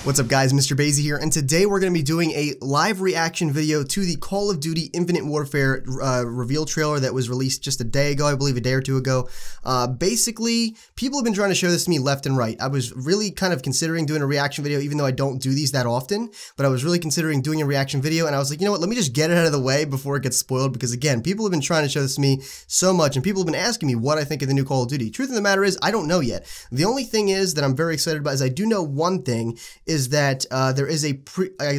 What's up guys, Mr. Basie here, and today we're going to be doing a live reaction video to the Call of Duty Infinite Warfare reveal trailer that was released just a day ago, I believe a day or two ago. Basically, people have been trying to show this to me left and right. I was really kind of considering doing a reaction video, even though I don't do these that often, but I was really considering doing a reaction video, and I was like, you know what, let me just get it out of the way before it gets spoiled, because again, people have been trying to show this to me so much, and people have been asking me what I think of the new Call of Duty. Truth of the matter is, I don't know yet. The only thing is that I'm very excited about is I do know one thing, is that there is a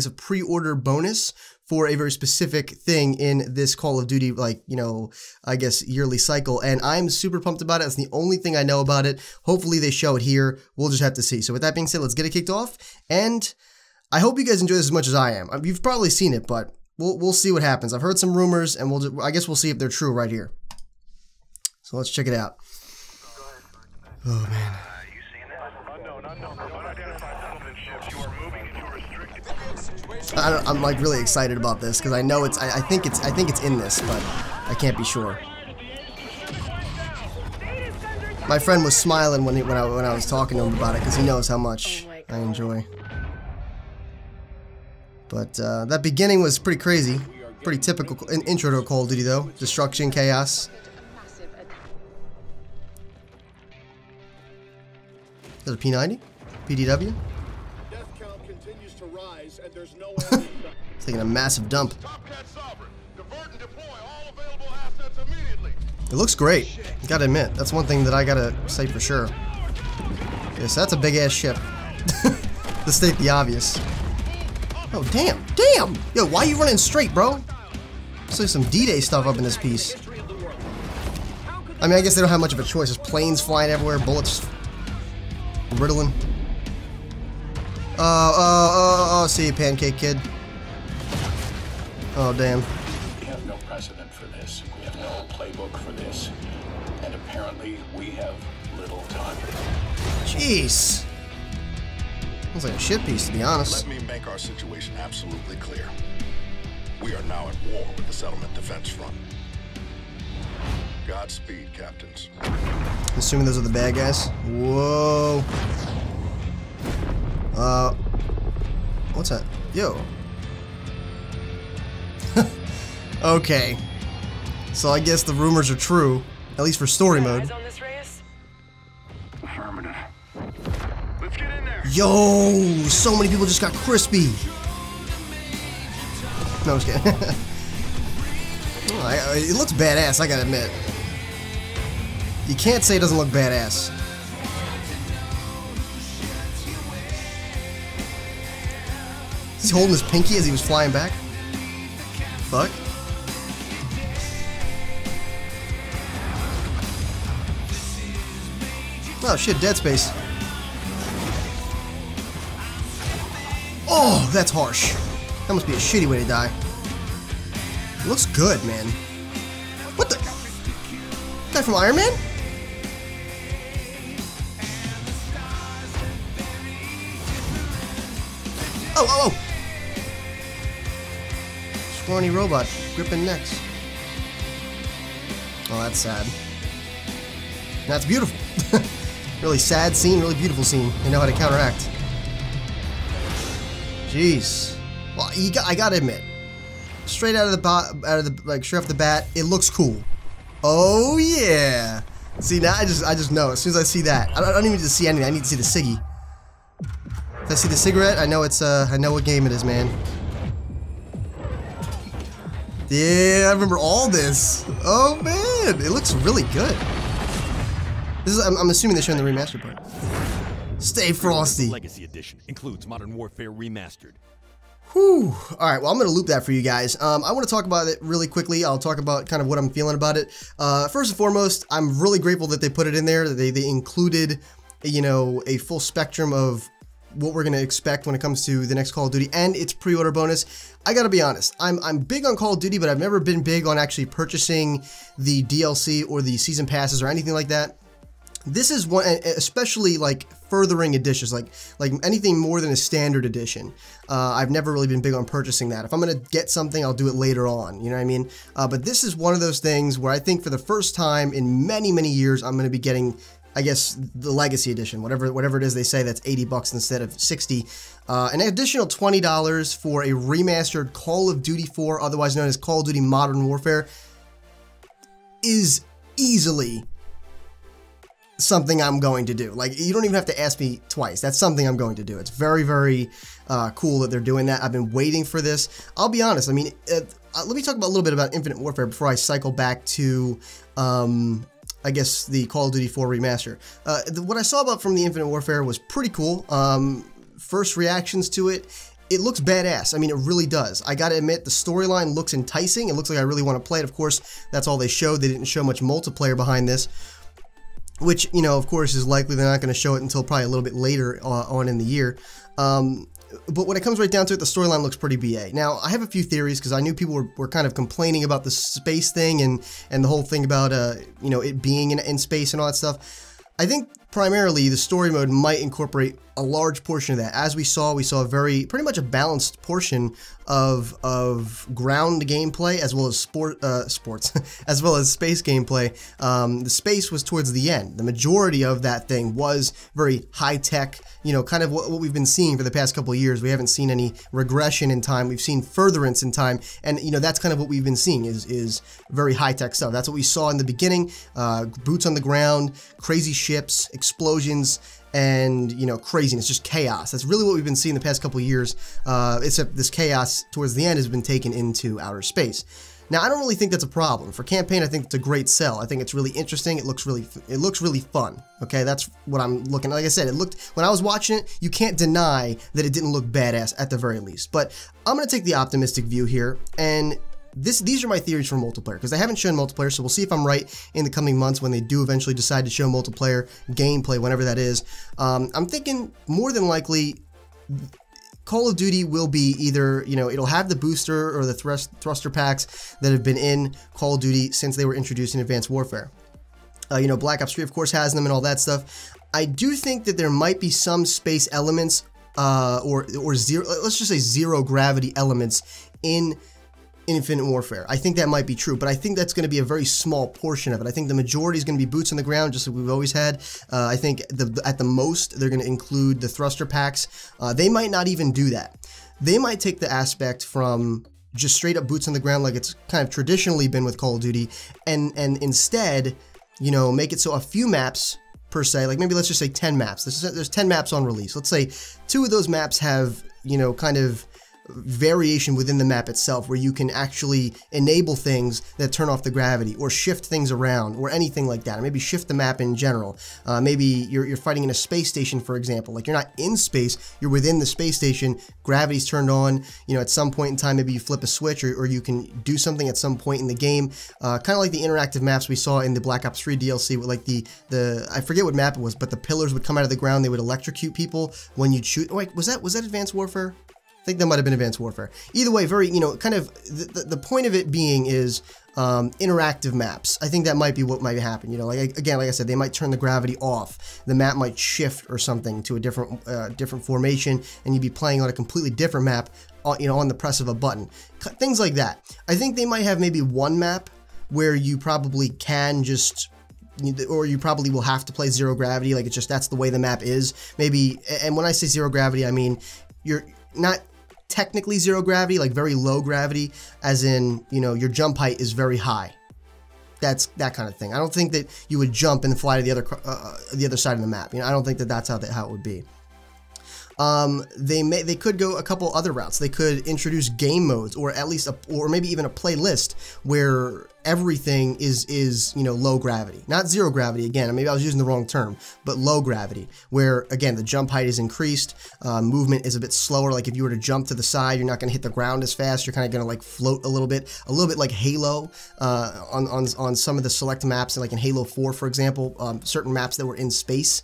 pre-order bonus for a very specific thing in this Call of Duty, like, you know, I guess yearly cycle, and I'm super pumped about it. That's the only thing I know about it. Hopefully they show it here. We'll just have to see. So with that being said, let's get it kicked off, and I hope you guys enjoy this as much as I am. You've probably seen it, but we'll see what happens. I've heard some rumors, and I guess we'll see if they're true right here. So let's check it out. Oh man. I'm like really excited about this because I know it's. I think it's in this, but I can't be sure. My friend was smiling when I was talking to him about it because he knows how much I enjoy. But that beginning was pretty crazy, pretty typical intro to a Call of Duty though. Destruction, chaos. Is that a P90? PDW? It's taking a massive dump. It looks great. Gotta admit, that's one thing that I gotta say for sure. Yes, that's a big ass ship. To state the obvious. Oh damn, damn! Yo, why are you running straight, bro? Looks like some D-Day stuff up in this piece. I mean, I guess they don't have much of a choice. There's planes flying everywhere, bullets riddling. See you, Pancake Kid. Oh, damn. We have no precedent for this. We have no playbook for this. And apparently, we have little time. Jeez. Looks like a shit piece, to be honest. Let me make our situation absolutely clear. We are now at war with the Settlement Defense Front. Godspeed, Captains. Assuming those are the bad guys. Whoa. What's that? Yo. Okay. So I guess the rumors are true, at least for story mode. Affirmative. Let's get in there. Yo, so many people just got crispy. No, I'm just kidding. It looks badass, I gotta admit. You can't say it doesn't look badass. Is he holding his pinky as he was flying back? Fuck. Oh shit, Dead Space. Oh, that's harsh. That must be a shitty way to die. It looks good, man. What the? Guy from Iron Man? Oh. Scrawny robot gripping necks. Oh, that's sad. That's beautiful. Really sad scene, really beautiful scene. They know how to counteract. Jeez. Well, I gotta admit, straight out of the straight off the bat, it looks cool. Oh yeah. See, now I just know as soon as I see that. I don't even need to see anything. I need to see the ciggy. If I see the cigarette, I know it's I know what game it is, man. Yeah, I remember all this. Oh man, it looks really good. This is I'm assuming they're showing the remastered part. Stay frosty. Legacy Edition includes Modern Warfare Remastered. Whew. Alright, well I'm going to loop that for you guys. I want to talk about it really quickly. I'll talk about kind of what I'm feeling about it. First and foremost, I'm really grateful that they put it in there. They included, you know, a full spectrum of what we're going to expect when it comes to the next Call of Duty and its pre-order bonus. I gotta be honest, I'm big on Call of Duty, but I've never been big on actually purchasing the DLC or the season passes or anything like that. This is one, especially like furthering editions, like anything more than a standard edition. I've never really been big on purchasing that. If I'm gonna get something, I'll do it later on, you know what I mean? But this is one of those things where I think for the first time in many, many years, I'm gonna be getting I guess the Legacy Edition, whatever it is they say, that's $80 instead of $60. An additional $20 for a remastered Call of Duty 4, otherwise known as Call of Duty Modern Warfare, is easily something I'm going to do. Like, you don't even have to ask me twice. That's something I'm going to do. It's very, very cool that they're doing that. I've been waiting for this. I'll be honest. I mean, let me talk about a little bit about Infinite Warfare before I cycle back to, I guess, the Call of Duty 4 remaster. What I saw from the Infinite Warfare was pretty cool. First reactions to it, it looks badass. I mean, it really does. I gotta admit, the storyline looks enticing. It looks like I really want to play it. Of course, that's all they showed. They didn't show much multiplayer behind this, which, you know, of course, is likely they're not going to show it until probably a little bit later on in the year. But when it comes right down to it, the storyline looks pretty BA. Now, I have a few theories because I knew people were kind of complaining about the space thing and the whole thing about, you know, it being in space and all that stuff. I think primarily the story mode might incorporate a large portion of that. As we saw pretty much a balanced portion of ground gameplay as well as sports, as well as space gameplay. The space was towards the end. The majority of that thing was very high tech, you know, kind of what we've been seeing for the past couple of years. We haven't seen any regression in time. We've seen furtherance in time, and you know that's kind of what we've been seeing is very high tech stuff. That's what we saw in the beginning. Boots on the ground, crazy ships, explosions, and, you know, craziness, just chaos. That's really what we've been seeing the past couple of years, except this chaos towards the end has been taken into outer space. Now, I don't really think that's a problem. For campaign, I think it's a great sell. I think it's really interesting. It looks really fun. Okay, that's what I'm looking at. Like I said, when I was watching it, you can't deny that it didn't look badass at the very least. But I'm going to take the optimistic view here, and these are my theories for multiplayer, because they haven't shown multiplayer, so we'll see if I'm right in the coming months when they do eventually decide to show multiplayer gameplay, whenever that is. I'm thinking more than likely Call of Duty will be either, you know, it'll have the booster or the thruster packs that have been in Call of Duty since they were introduced in Advanced Warfare. You know, Black Ops 3, of course, has them and all that stuff. I do think that there might be some space elements, or zero, let's just say zero gravity elements in Infinite Warfare. I think that might be true, but I think that's going to be a very small portion of it. I think the majority is going to be boots on the ground, just like we've always had. I think at the most, they're going to include the thruster packs. They might not even do that. They might take the aspect from just straight up boots on the ground like it's kind of traditionally been with Call of Duty, and instead, you know, make it so a few maps per se, like maybe let's just say 10 maps. There's 10 maps on release. Let's say 2 of those maps have, you know, kind of variation within the map itself, where you can actually enable things that turn off the gravity or shift things around or anything like that, or maybe shift the map in general. Maybe you're fighting in a space station, for example. Like, you're not in space, you're within the space station, gravity's turned on, you know, at some point in time maybe you flip a switch, or you can do something at some point in the game, kind of like the interactive maps we saw in the Black Ops 3 DLC with, like, the I forget what map it was, but the pillars would come out of the ground, they would electrocute people when you'd shoot. Oh, wait, was that Advanced Warfare? I think that might have been Advanced Warfare. Either way, very, you know, kind of the point of it being is interactive maps. I think that might be what might happen. You know, like, again, like I said, they might turn the gravity off. The map might shift or something to a different formation, and you'd be playing on a completely different map, you know, on the press of a button. Things like that. I think they might have maybe one map where you probably can just, or you probably will have to play zero gravity. Like, it's just, that's the way the map is. Maybe, and when I say zero gravity, I mean you're not technically zero gravity, like very low gravity, as in, you know, your jump height is very high. That's that kind of thing. I don't think that you would jump and fly to the other side of the map. You know, I don't think that that's how it would be. They could go a couple other routes. They could introduce game modes, or at least or maybe even a playlist where everything is, you know, low gravity, not zero gravity. Again, maybe I was using the wrong term, but low gravity, where again the jump height is increased, movement is a bit slower. Like, if you were to jump to the side, you're not going to hit the ground as fast. You're kind of going to like float a little bit like Halo on some of the select maps, like in Halo 4, for example. Certain maps that were in space,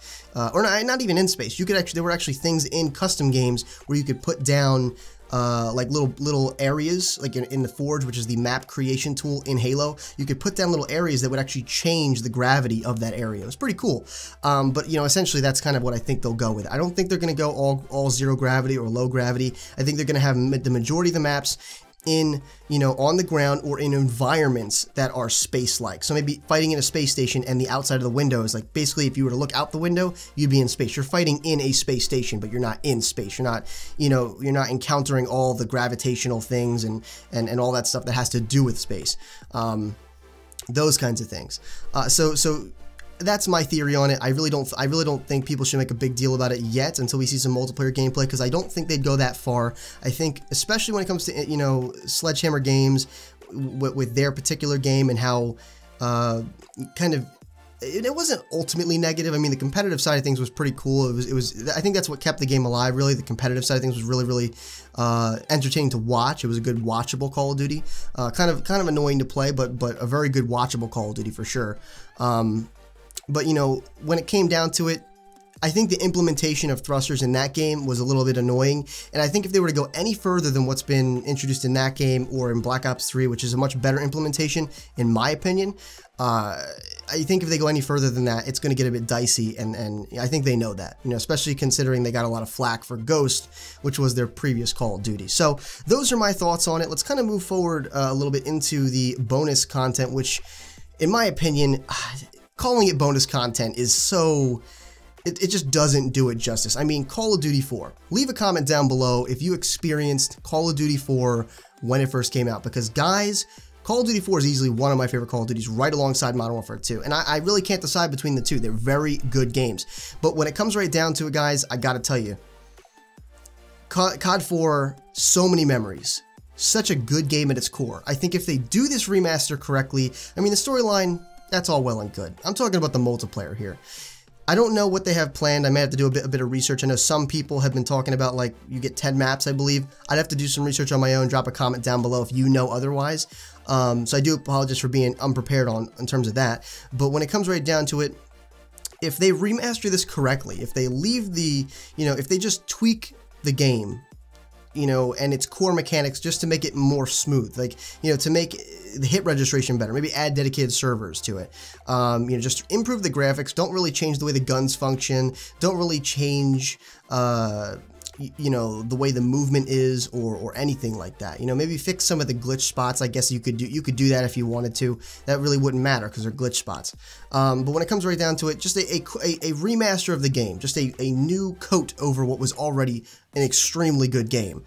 or not even in space. You could actually, there were actually things in custom games where you could put down like little areas, like in the Forge, which is the map creation tool in Halo. You could put down little areas that would actually change the gravity of that area. It was pretty cool. But, you know, essentially that's kind of what I think they'll go with. I don't think they're going to go all zero gravity or low gravity. I think they're going to have the majority of the maps in, you know, on the ground or in environments that are space-like. So maybe fighting in a space station and the outside of the window is like, basically if you were to look out the window, you'd be in space. You're fighting in a space station, but you're not in space. You're not, you know, you're not encountering all the gravitational things and all that stuff that has to do with space. Those kinds of things. So that's my theory on it. I really don't think people should make a big deal about it yet until we see some multiplayer gameplay, because I don't think they'd go that far. I think, especially when it comes to, you know, Sledgehammer Games with their particular game and how kind of it wasn't ultimately negative. I mean, the competitive side of things was pretty cool. It was I think that's what kept the game alive, really. The competitive side of things was really entertaining to watch. It was a good watchable Call of Duty. Kind of annoying to play, but a very good watchable Call of Duty for sure. But, you know, when it came down to it, I think the implementation of thrusters in that game was a little bit annoying, and I think if they were to go any further than what's been introduced in that game or in Black Ops 3, which is a much better implementation, in my opinion, I think if they go any further than that, it's going to get a bit dicey, and I think they know that, you know, especially considering they got a lot of flack for Ghost, which was their previous Call of Duty. So those are my thoughts on it. Let's kind of move forward a little bit into the bonus content, which, in my opinion, calling it bonus content is so... It just doesn't do it justice. I mean, Call of Duty 4. Leave a comment down below if you experienced Call of Duty 4 when it first came out, because guys, Call of Duty 4 is easily one of my favorite Call of Duties, right alongside Modern Warfare 2, and I really can't decide between the two. They're very good games. But when it comes right down to it, guys, I gotta tell you, COD 4, so many memories. Such a good game at its core. I think if they do this remaster correctly, I mean, the storyline, that's all well and good. I'm talking about the multiplayer here. I don't know what they have planned. I may have to do a bit of research. I know some people have been talking about, like, you get 10 maps, I believe. I'd have to do some research on my own. Drop a comment down below if you know otherwise. So I do apologize for being unprepared in terms of that. But when it comes right down to it, if they remaster this correctly, if they leave the, you know, if they just tweak the game, you know, and its core mechanics just to make it more smooth, like, you know, to make the hit registration better, maybe add dedicated servers to it, you know, just improve the graphics, don't really change the way the guns function, don't really change, you know, the way the movement is or anything like that. You know, maybe fix some of the glitch spots. I guess you could do that if you wanted to. That really wouldn't matter because they're glitch spots. But when it comes right down to it, just a remaster of the game, just a new coat over what was already an extremely good game,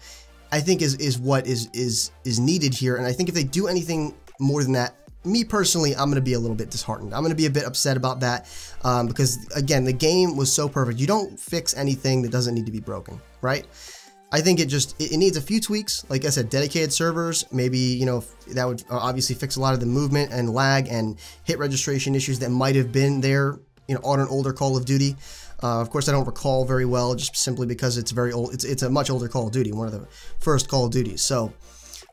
I think is what is needed here. And I think if they do anything more than that, me personally, I'm going to be a little bit disheartened. I'm going to be a bit upset about that because, again, the game was so perfect. You don't fix anything that doesn't need to be broken, right? I think it needs a few tweaks. Like I said, dedicated servers, maybe, you know, that would obviously fix a lot of the movement and lag and hit registration issues that might have been there, you know, on an older Call of Duty. Of course, I don't recall very well, just simply because it's very old. It's a much older Call of Duty, one of the first Call of Duties. So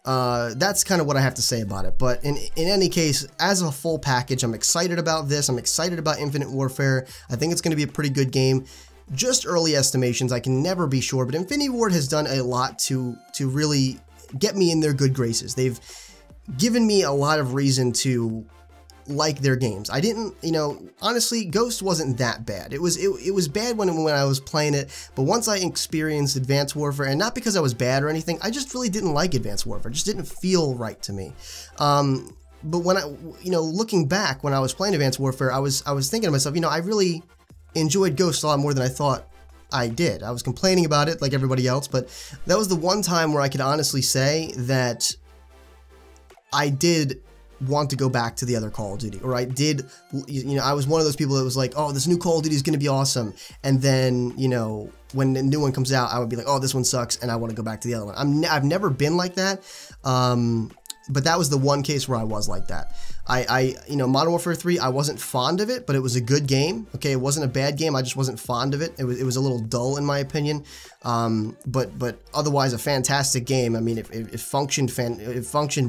that's kind of what I have to say about it. But in any case, as a full package, I'm excited about this. I'm excited about Infinite Warfare. I think it's going to be a pretty good game. Just early estimations, I can never be sure, but Infinity Ward has done a lot to really get me in their good graces. They've given me a lot of reason to like their games. I didn't, you know, honestly, Ghost wasn't that bad. It was bad when I was playing it, but once I experienced Advanced Warfare, and not because I was bad or anything, I just really didn't like Advanced Warfare. It just didn't feel right to me. But when you know, looking back when I was playing Advanced Warfare, I was thinking to myself, you know, I really enjoyed Ghost a lot more than I thought I did. I was complaining about it like everybody else, but that was the one time where I could honestly say that I did want to go back to the other Call of Duty, or I did, you know, I was one of those people that was like, oh, this new Call of Duty is going to be awesome, and then, you know, when the new one comes out, I would be like, oh, this one sucks, and I want to go back to the other one. I've never been like that, but that was the one case where I was like that. You know, Modern Warfare 3, I wasn't fond of it, but it was a good game. Okay, it wasn't a bad game. I just wasn't fond of it. It was a little dull in my opinion. But otherwise a fantastic game. I mean, it functioned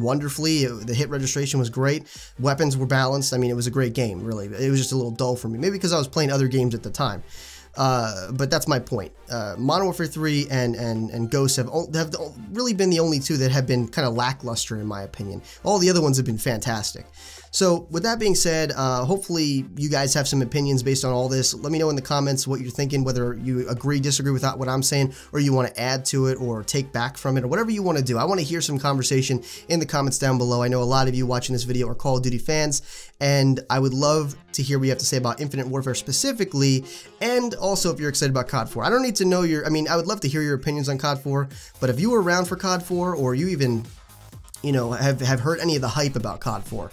wonderfully. The hit registration was great. Weapons were balanced. I mean, it was a great game. Really, it was just a little dull for me. Maybe because I was playing other games at the time. But that's my point. Modern Warfare 3 and Ghost have really been the only two that have been kind of lackluster in my opinion. All the other ones have been fantastic. So with that being said, hopefully you guys have some opinions based on all this. Let me know in the comments what you're thinking, whether you agree, disagree with what I'm saying, or you want to add to it or take back from it, or whatever you want to do. I want to hear some conversation in the comments down below. I know a lot of you watching this video are Call of Duty fans, and I would love to hear what you have to say about Infinite Warfare specifically, and also if you're excited about COD 4. I don't need to know I would love to hear your opinions on COD 4, but if you were around for COD 4, or you even, have heard any of the hype about COD 4,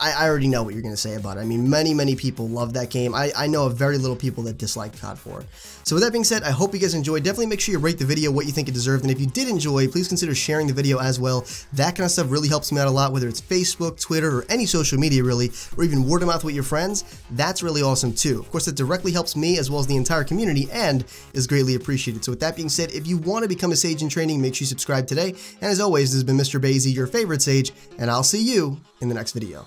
I already know what you're going to say about it. I mean, many people love that game. I know of very little people that dislike COD 4. So with that being said, I hope you guys enjoyed. Definitely make sure you rate the video what you think it deserved. And if you did enjoy, please consider sharing the video as well. That kind of stuff really helps me out a lot, whether it's Facebook, Twitter, or any social media really, or even word of mouth with your friends. That's really awesome too. Of course, that directly helps me as well as the entire community and is greatly appreciated. So with that being said, if you want to become a Sage in training, make sure you subscribe today. And as always, this has been Mr. Bazy, your favorite Sage, and I'll see you in the next video.